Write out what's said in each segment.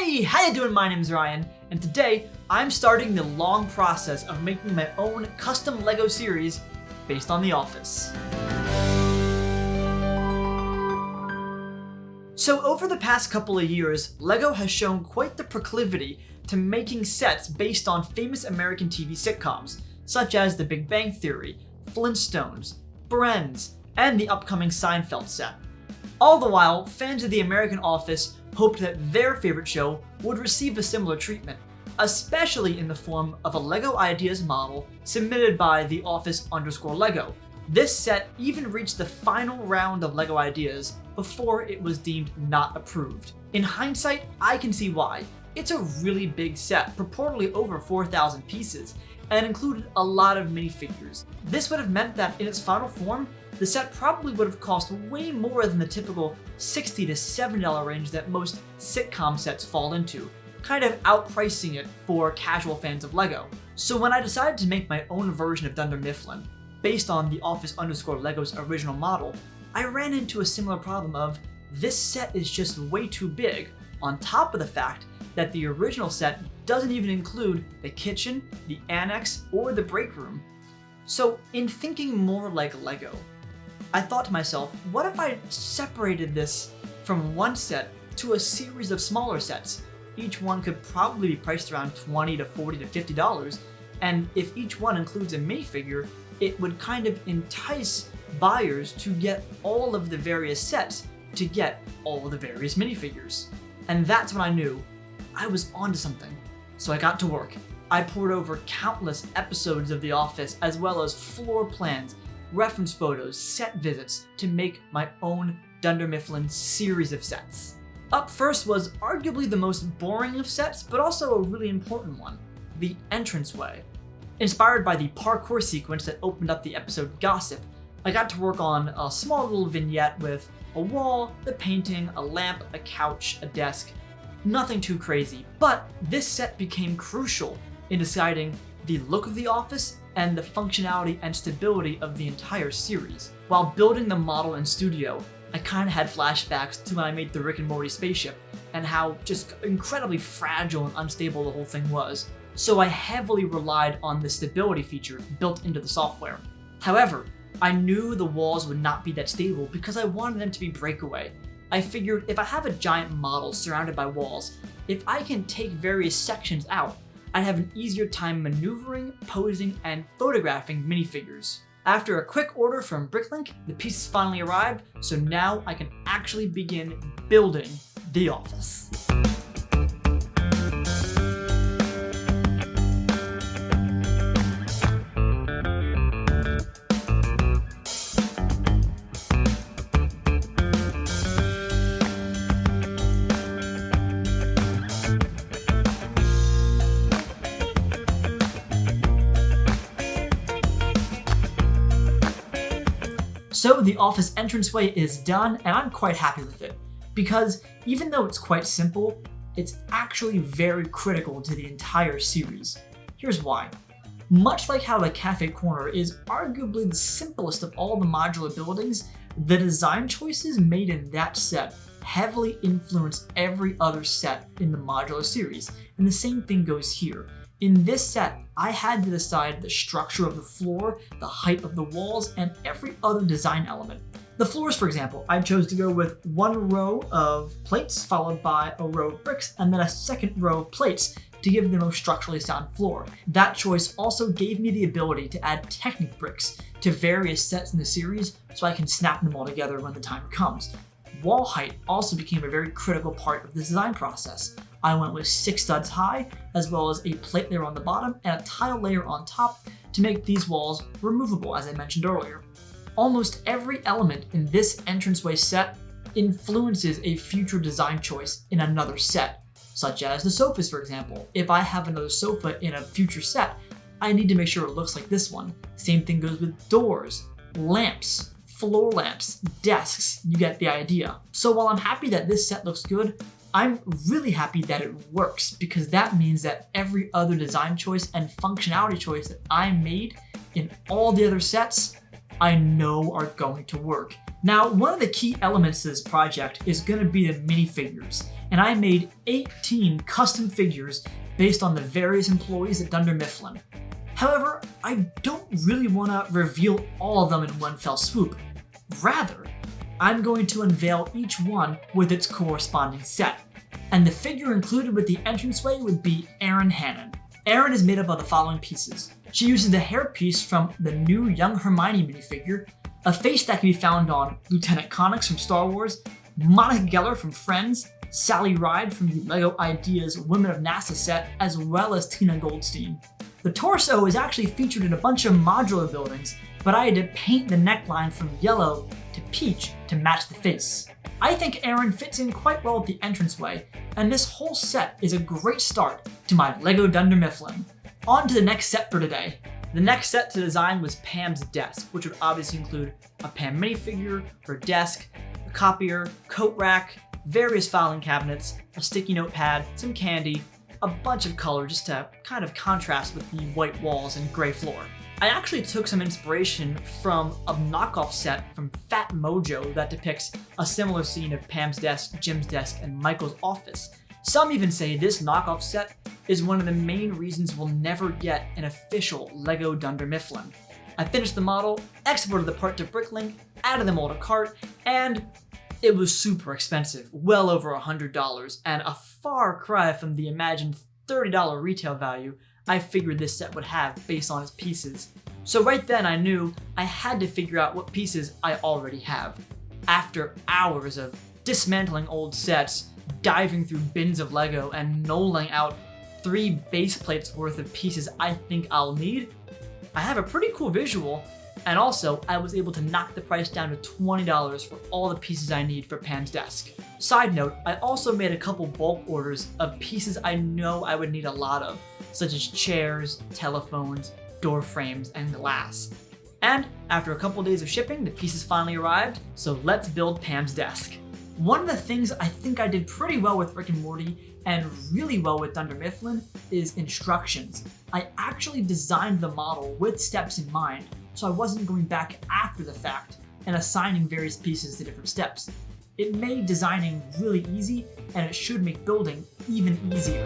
Hey, how you doing? My name's Ryan, and today I'm starting the long process of making my own custom LEGO series based on The Office. So over the past couple of years, LEGO has shown quite the proclivity to making sets based on famous American TV sitcoms, such as The Big Bang Theory, Flintstones, Friends, and the upcoming Seinfeld set. All the while, fans of the American Office hoped that their favorite show would receive a similar treatment, especially in the form of a LEGO Ideas model submitted by the Office_LEGO. This set even reached the final round of LEGO Ideas before it was deemed not approved. In hindsight, I can see why. It's a really big set, purportedly over 4,000 pieces, and included a lot of minifigures. This would have meant that in its final form, the set probably would have cost way more than the typical $60 to $70 range that most sitcom sets fall into, kind of outpricing it for casual fans of LEGO. So when I decided to make my own version of Dunder Mifflin, based on the Office_LEGO's original model, I ran into a similar problem of this set is just way too big, on top of the fact that the original set doesn't even include the kitchen, the annex, or the break room. So in thinking more like LEGO, I thought to myself, what if I separated this from one set to a series of smaller sets? Each one could probably be priced around $20 to $40 to $50, and if each one includes a minifigure, it would kind of entice buyers to get all of the various sets to get all of the various minifigures. And that's when I knew I was onto something. So I got to work. I poured over countless episodes of The Office, as well as floor plans, reference photos, set visits to make my own Dunder Mifflin series of sets. Up first was arguably the most boring of sets, but also a really important one, the entranceway. Inspired by the parkour sequence that opened up the episode Gossip, I got to work on a small little vignette with a wall, the painting, a lamp, a couch, a desk. Nothing too crazy, but this set became crucial in deciding the look of the office and the functionality and stability of the entire series. While building the model in studio, I kind of had flashbacks to when I made the Rick and Morty spaceship and how just incredibly fragile and unstable the whole thing was. So I heavily relied on the stability feature built into the software. However, I knew the walls would not be that stable because I wanted them to be breakaway. I figured if I have a giant model surrounded by walls, if I can take various sections out, I'd have an easier time maneuvering, posing, and photographing minifigures. After a quick order from Bricklink, the pieces finally arrived, so now I can actually begin building The Office. So the office entranceway is done, and I'm quite happy with it, because even though it's quite simple, it's actually very critical to the entire series. Here's why. Much like how the cafe corner is arguably the simplest of all the modular buildings, the design choices made in that set heavily influence every other set in the modular series, and the same thing goes here. In this set, I had to decide the structure of the floor, the height of the walls, and every other design element. The floors, for example, I chose to go with one row of plates followed by a row of bricks and then a second row of plates to give the most structurally sound floor. That choice also gave me the ability to add Technic bricks to various sets in the series so I can snap them all together when the time comes. Wall height also became a very critical part of the design process. I went with 6 studs high, as well as a plate layer on the bottom and a tile layer on top to make these walls removable, as I mentioned earlier. Almost every element in this entranceway set influences a future design choice in another set, such as the sofas, for example. If I have another sofa in a future set, I need to make sure it looks like this one. Same thing goes with doors, lamps, floor lamps, desks, you get the idea. So while I'm happy that this set looks good, I'm really happy that it works, because that means that every other design choice and functionality choice that I made in all the other sets, I know are going to work. Now, one of the key elements to this project is going to be the minifigures. and I made 18 custom figures based on the various employees at Dunder Mifflin. However, I don't really want to reveal all of them in one fell swoop. Rather, I'm going to unveil each one with its corresponding set. And the figure included with the entranceway would be Erin Hannon. Erin is made up of the following pieces. She uses the hairpiece from the new Young Hermione minifigure, a face that can be found on Lieutenant Connix from Star Wars, Monica Geller from Friends, Sally Ride from the LEGO Ideas Women of NASA set, as well as Tina Goldstein. The torso is actually featured in a bunch of modular buildings, but I had to paint the neckline from yellow to peach to match the face. I think Erin fits in quite well with the entranceway, and this whole set is a great start to my LEGO Dunder Mifflin. On to the next set for today. The next set to design was Pam's desk, which would obviously include a Pam minifigure, her desk, a copier, coat rack, various filing cabinets, a sticky notepad, some candy, a bunch of color just to kind of contrast with the white walls and gray floor. I actually took some inspiration from a knockoff set from Fat Mojo that depicts a similar scene of Pam's desk, Jim's desk, and Michael's office. Some even say this knockoff set is one of the main reasons we'll never get an official LEGO Dunder Mifflin. I finished the model, exported the part to Bricklink, added them all to cart, and it was super expensive, well over $100, and a far cry from the imagined $30 retail value I figured this set would have based on its pieces. So right then I knew I had to figure out what pieces I already have. After hours of dismantling old sets, diving through bins of LEGO, and knolling out 3 base plates worth of pieces I think I'll need, I have a pretty cool visual, and also I was able to knock the price down to $20 for all the pieces I need for Pam's desk. Side note, I also made a couple bulk orders of pieces I know I would need a lot of, such as chairs, telephones, door frames, and glass. And after a couple days of shipping, the pieces finally arrived, so let's build Pam's desk. One of the things I think I did pretty well with Rick and Morty and really well with Dunder Mifflin is instructions. I actually designed the model with steps in mind, so I wasn't going back after the fact and assigning various pieces to different steps. It made designing really easy, and it should make building even easier.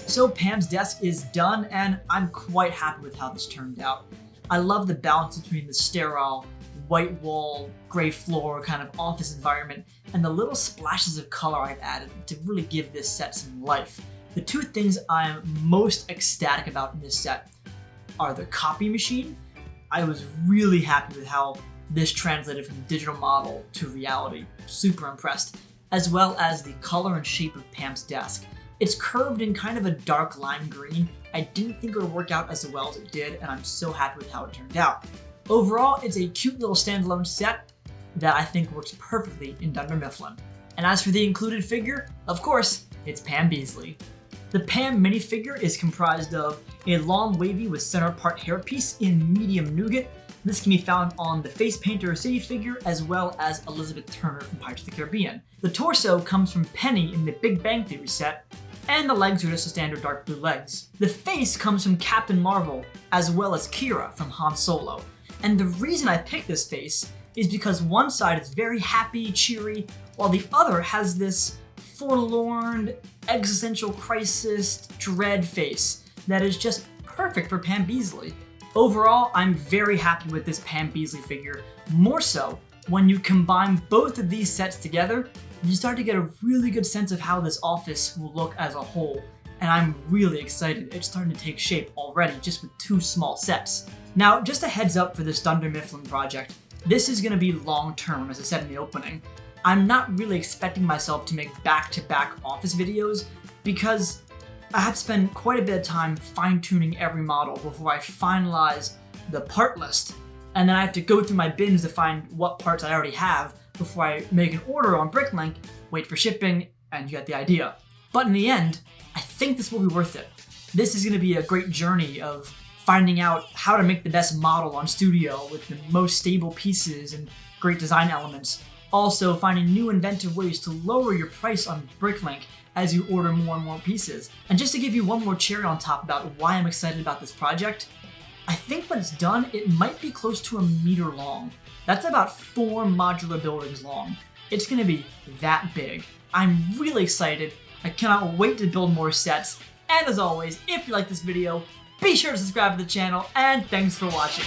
So Pam's desk is done, and I'm quite happy with how this turned out. I love the balance between the sterile, white wall, gray floor kind of office environment and the little splashes of color I've added to really give this set some life. The 2 things I'm most ecstatic about in this set are the copy machine. I was really happy with how this translated from digital model to reality, super impressed, as well as the color and shape of Pam's desk. It's curved in kind of a dark lime green. I didn't think it would work out as well as it did, and I'm so happy with how it turned out. Overall, it's a cute little standalone set that I think works perfectly in Dunder Mifflin. And as for the included figure, of course, it's Pam Beesly. The Pam minifigure is comprised of a long wavy with center part hairpiece in medium nougat. This can be found on the Face Painter City figure as well as Elizabeth Turner from Pirates of the Caribbean. The torso comes from Penny in the Big Bang Theory set, and the legs are just the standard dark blue legs. The face comes from Captain Marvel as well as Kira from Han Solo. And the reason I picked this face is because one side is very happy, cheery, while the other has this forlorn, existential crisis, dread face that is just perfect for Pam Beesly. Overall, I'm very happy with this Pam Beesly figure. More so, when you combine both of these sets together, you start to get a really good sense of how this office will look as a whole. And I'm really excited. It's starting to take shape already just with 2 small sets. Now, just a heads up for this Dunder Mifflin project. This is going to be long term, as I said in the opening. I'm not really expecting myself to make back-to-back office videos because I have to spend quite a bit of time fine-tuning every model before I finalize the part list. And then I have to go through my bins to find what parts I already have before I make an order on Bricklink, wait for shipping, and you get the idea. But in the end, I think this will be worth it. This is going to be a great journey of finding out how to make the best model on Studio with the most stable pieces and great design elements. Also finding new inventive ways to lower your price on Bricklink as you order more and more pieces. And just to give you one more cherry on top about why I'm excited about this project, I think when it's done, it might be close to 1 meter long. That's about 4 modular buildings long. It's gonna be that big. I'm really excited. I cannot wait to build more sets. And as always, if you like this video, be sure to subscribe to the channel, and thanks for watching.